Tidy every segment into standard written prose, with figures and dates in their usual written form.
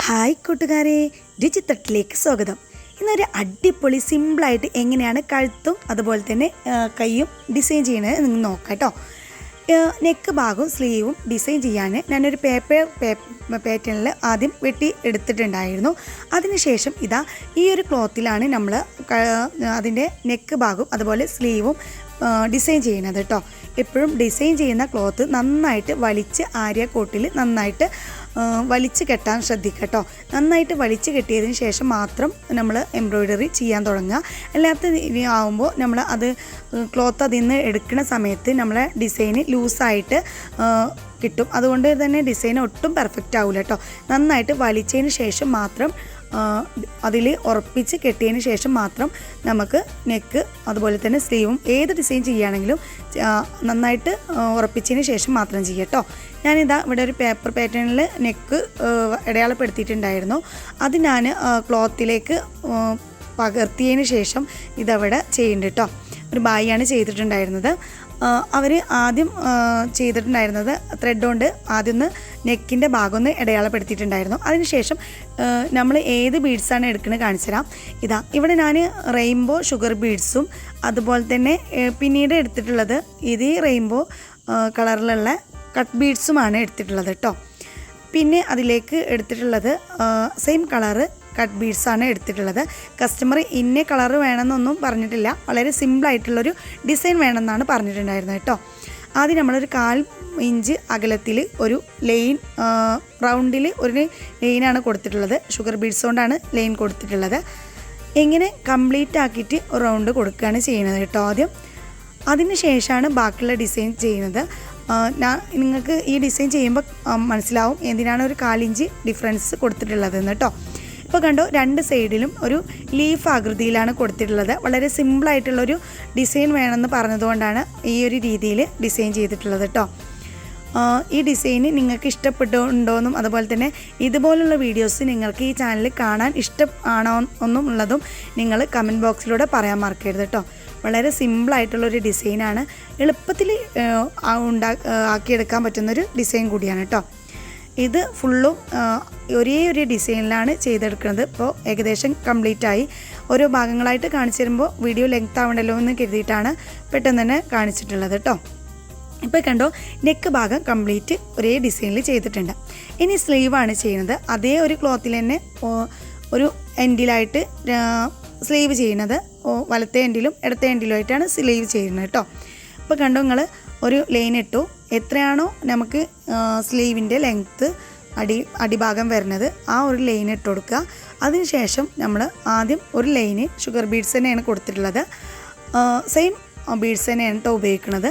Hi കൂട്ടുകാരെ, രുചിത്തട്ടിലേക്ക് സ്വാഗതം. ഇന്നൊരു അടിപൊളി സിമ്പിളായിട്ട് എങ്ങനെയാണ് കഴുത്തും അതുപോലെ തന്നെ കൈയും ഡിസൈൻ ചെയ്യണത് നിങ്ങൾ നോക്കാം കേട്ടോ. നെക്ക് ഭാഗവും സ്ലീവും ഡിസൈൻ ചെയ്യാൻ ഞാനൊരു പാറ്റേണിൽ ആദ്യം വെട്ടി എടുത്തിട്ടുണ്ടായിരുന്നു. അതിനുശേഷം ഇതാ ഈ ഒരു ക്ലോത്തിലാണ് നമ്മൾ അതിൻ്റെ നെക്ക് ഭാഗവും അതുപോലെ സ്ലീവും ഡിസൈൻ ചെയ്യുന്നത് കേട്ടോ. എപ്പോഴും ഡിസൈൻ ചെയ്യുന്ന ക്ലോത്ത് നന്നായിട്ട് വലിച്ച് ആര്യ കോട്ടിൽ നന്നായിട്ട് വലിച്ച് കെട്ടാൻ ശ്രദ്ധിക്കുക കേട്ടോ. നന്നായിട്ട് വലിച്ച് കെട്ടിയതിന് ശേഷം മാത്രം നമ്മൾ എംബ്രോയ്ഡറി ചെയ്യാൻ തുടങ്ങുക. അല്ലാത്ത ആവുമ്പോൾ നമ്മൾ അത് ക്ലോത്ത് അതിൽ നിന്ന് എടുക്കുന്ന സമയത്ത് നമ്മളെ ഡിസൈന് ലൂസായിട്ട് കിട്ടും. അതുകൊണ്ട് തന്നെ ഡിസൈൻ ഒട്ടും പെർഫെക്റ്റ് ആവില്ല കേട്ടോ. നന്നായിട്ട് വലിച്ചതിന് ശേഷം മാത്രം അതിൽ ഉറപ്പിച്ച് കെട്ടിയതിന് ശേഷം മാത്രം നമുക്ക് നെക്ക് അതുപോലെ തന്നെ സ്ലീവും ഏത് ഡിസൈൻ ചെയ്യുകയാണെങ്കിലും നന്നായിട്ട് ഉറപ്പിച്ചതിന് ശേഷം മാത്രം ചെയ്യുക കേട്ടോ. ഞാനിതാ ഇവിടെ ഒരു പേപ്പർ പാറ്റേണിൽ നെക്ക് അടയാളപ്പെടുത്തിയിട്ടുണ്ടായിരുന്നു. അത് ഞാൻ ക്ലോത്തിലേക്ക് പകർത്തിയതിന് ശേഷം ഇതവിടെ ചെയ്യുന്നുണ്ട് കേട്ടോ. ഒരു ബായിയാണ് ചെയ്തിട്ടുണ്ടായിരുന്നത്. അവർ ആദ്യം ചെയ്തിട്ടുണ്ടായിരുന്നത് ത്രെഡ് കൊണ്ട് ആദ്യം ഒന്ന് നെക്കിൻ്റെ ഭാഗം ഒന്ന് അടയാളപ്പെടുത്തിയിട്ടുണ്ടായിരുന്നു. അതിനുശേഷം നമ്മൾ ഏത് ബീഡ്സാണ് എടുക്കുന്നത് കാണിച്ചു തരാം. ഇവിടെ ഞാൻ റെയിൻബോ ഷുഗർ ബീഡ്സും അതുപോലെ തന്നെ പിന്നീട് എടുത്തിട്ടുള്ളത് ഇതേ റെയിൻബോ കളറിലുള്ള കട്ട് ബീഡ്സുമാണ് എടുത്തിട്ടുള്ളത് കേട്ടോ. പിന്നെ അതിലേക്ക് എടുത്തിട്ടുള്ളത് സെയിം കളറ് കട്ട് ബീഡ്സാണ് എടുത്തിട്ടുള്ളത്. കസ്റ്റമർ ഇന്ന കളറ് വേണമെന്നൊന്നും പറഞ്ഞിട്ടില്ല, വളരെ സിമ്പിളായിട്ടുള്ളൊരു ഡിസൈൻ വേണമെന്നാണ് പറഞ്ഞിട്ടുണ്ടായിരുന്നത് കേട്ടോ. ആദ്യം നമ്മളൊരു 1/4 ഇഞ്ച് അകലത്തിൽ ഒരു ലൈൻ റൗണ്ടിൽ ഒരു ലൈനാണ് കൊടുത്തിട്ടുള്ളത്. ഷുഗർ ബീഡ്സ് കൊണ്ടാണ് ലൈൻ കൊടുത്തിട്ടുള്ളത്. ഇങ്ങനെ കംപ്ലീറ്റ് ആക്കിയിട്ട് റൗണ്ട് കൊടുക്കുകയാണ് ചെയ്യുന്നത് കേട്ടോ ആദ്യം. അതിന് ശേഷമാണ് ബാക്കിയുള്ള ഡിസൈൻ ചെയ്യുന്നത്. നിങ്ങൾക്ക് ഈ ഡിസൈൻ ചെയ്യുമ്പോൾ മനസ്സിലാവും എന്തിനാണ് ഒരു 1/4 ഇഞ്ച് ഡിഫറൻസ് കൊടുത്തിട്ടുള്ളതെന്ന് കേട്ടോ. ഇപ്പോൾ കണ്ടോ, 2 സൈഡിലും ഒരു ലീഫ് ആകൃതിയിലാണ് കൊടുത്തിട്ടുള്ളത്. വളരെ സിമ്പിളായിട്ടുള്ളൊരു ഡിസൈൻ വേണമെന്ന് പറഞ്ഞതുകൊണ്ടാണ് ഈ ഒരു രീതിയിൽ ഡിസൈൻ ചെയ്തിട്ടുള്ളത് കേട്ടോ. ഈ ഡിസൈന് നിങ്ങൾക്ക് ഇഷ്ടപ്പെട്ടുണ്ടോയെന്നും അതുപോലെ തന്നെ ഇതുപോലുള്ള വീഡിയോസ് നിങ്ങൾക്ക് ഈ ചാനലിൽ കാണാൻ ഇഷ്ടമാണോ എന്നും ഉള്ളതും നിങ്ങൾ കമൻറ്റ് ബോക്സിലൂടെ പറയാൻ മറക്കരുത് കേട്ടോ. വളരെ സിമ്പിളായിട്ടുള്ളൊരു ഡിസൈനാണ്, എളുപ്പത്തിൽ ആക്കിയെടുക്കാൻ പറ്റുന്നൊരു ഡിസൈൻ കൂടിയാണ് കേട്ടോ. ഇത് ഫുള്ളും ഒരേ ഒരു ഡിസൈനിലാണ് ചെയ്തെടുക്കുന്നത്. ഇപ്പോൾ ഏകദേശം കംപ്ലീറ്റായി. ഓരോ ഭാഗങ്ങളായിട്ട് കാണിച്ചു തരുമ്പോൾ വീഡിയോ ലെങ്ത് ആവണ്ടല്ലോ എന്ന് കരുതിയിട്ടാണ് പെട്ടെന്ന് തന്നെ കാണിച്ചിട്ടുള്ളത് കേട്ടോ. ഇപ്പോൾ കണ്ടോ, നെക്ക് ഭാഗം കംപ്ലീറ്റ് ഒരേ ഡിസൈനിൽ ചെയ്തിട്ടുണ്ട്. ഇനി സ്ലീവാണ് ചെയ്യുന്നത്. അതേ ഒരു ക്ലോത്തിൽ തന്നെ ഒരു എൻഡിലായിട്ട് സ്ലീവ് ചെയ്യുന്നത്. വലത്തെ എൻഡിലും ഇടത്തെ എൻഡിലും ആയിട്ടാണ് സ്ലീവ് ചെയ്യുന്നത് കേട്ടോ. ഇപ്പോൾ കണ്ടോ, നിങ്ങൾ ഒരു ലൈൻ ഇട്ടു. എത്രയാണോ നമുക്ക് സ്ലീവിൻ്റെ ലെങ്ത്ത് അടിഭാഗം വരുന്നത് ആ ഒരു ലൈൻ ഇട്ട് കൊടുക്കുക. അതിനുശേഷം നമ്മൾ ആദ്യം ഒരു ലൈന് ഷുഗർ ബീഡ്സ് തന്നെയാണ് കൊടുത്തിട്ടുള്ളത്. സെയിം ബീഡ്സ് തന്നെയാണ് കേട്ടോ ഉപയോഗിക്കുന്നത്.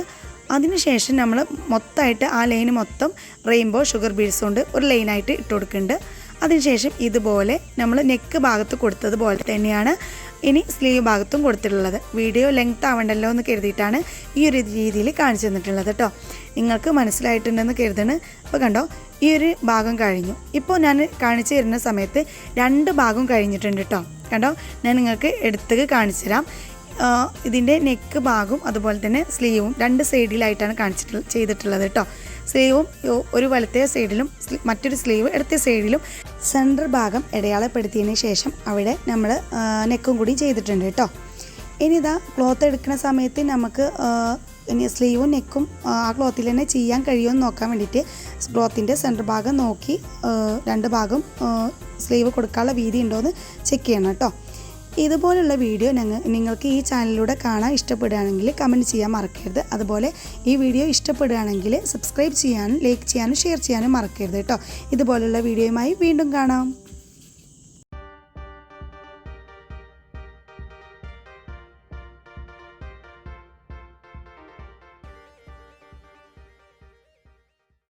അതിനുശേഷം നമ്മൾ മൊത്തമായിട്ട് ആ ലൈന് മൊത്തം റെയിൻബോ ഷുഗർ ബീഡ്സ് കൊണ്ട് ഒരു ലൈനായിട്ട് ഇട്ട് കൊടുക്കുന്നുണ്ട്. അതിനുശേഷം ഇതുപോലെ നമ്മൾ നെക്ക് ഭാഗത്ത് കൊടുത്തതുപോലെ തന്നെയാണ് ഇനി സ്ലീവ് ഭാഗത്തും കൊടുത്തിട്ടുള്ളത്. വീഡിയോ ലെങ്ത് ആവണ്ടല്ലോ എന്ന് കരുതിയിട്ടാണ് ഈ ഒരു രീതിയിൽ കാണിച്ചു തന്നിട്ടുള്ളത് കേട്ടോ. നിങ്ങൾക്ക് മനസ്സിലായിട്ടുണ്ടെന്ന് കരുതണ്. ഇപ്പോൾ കണ്ടോ, ഈ ഒരു ഭാഗം കഴിഞ്ഞു. ഇപ്പോൾ ഞാൻ കാണിച്ചു തരുന്ന സമയത്ത് 2 ഭാഗം കഴിഞ്ഞിട്ടുണ്ട് കേട്ടോ. കണ്ടോ, ഞാൻ നിങ്ങൾക്ക് എടുത്ത് കാണിച്ചു തരാം. ഇതിൻ്റെ നെക്ക് ഭാഗവും അതുപോലെ തന്നെ സ്ലീവും 2 സൈഡിലായിട്ടാണ് ചെയ്തിട്ടുള്ളത് കേട്ടോ. സ്ലീവും ഒരു വലത്തെ സൈഡിലും മറ്റൊരു സ്ലീവ് ഇടത്തെ സൈഡിലും സെൻറ്റർ ഭാഗം അടയാളപ്പെടുത്തിയതിന് ശേഷം അവിടെ നമ്മൾ നെക്കും കൂടി ചെയ്തിട്ടുണ്ട് കേട്ടോ. ഇനി ഇതാ ക്ലോത്ത് എടുക്കുന്ന സമയത്ത് നമുക്ക് ഇനി സ്ലീവും നെക്കും ആ ക്ലോത്തിൽ തന്നെ ചെയ്യാൻ കഴിയുമെന്ന് നോക്കാൻ വേണ്ടിയിട്ട് ക്ലോത്തിൻ്റെ സെൻറ്റർ ഭാഗം നോക്കി 2 ഭാഗം സ്ലീവ് കൊടുക്കാനുള്ള വീതി ഉണ്ടോ എന്ന് ചെക്ക് ചെയ്യണം കേട്ടോ. ഇതുപോലുള്ള വീഡിയോ നിങ്ങൾക്ക് ഈ ചാനലിലൂടെ കാണാൻ ഇഷ്ടപ്പെടുകയാണെങ്കിൽ കമൻറ്റ് ചെയ്യാൻ മറക്കരുത്. അതുപോലെ ഈ വീഡിയോ ഇഷ്ടപ്പെടുകയാണെങ്കിൽ സബ്സ്ക്രൈബ് ചെയ്യാനും ലൈക്ക് ചെയ്യാനും ഷെയർ ചെയ്യാനും മറക്കരുത് കേട്ടോ. ഇതുപോലുള്ള വീഡിയോയുമായി വീണ്ടും കാണാം.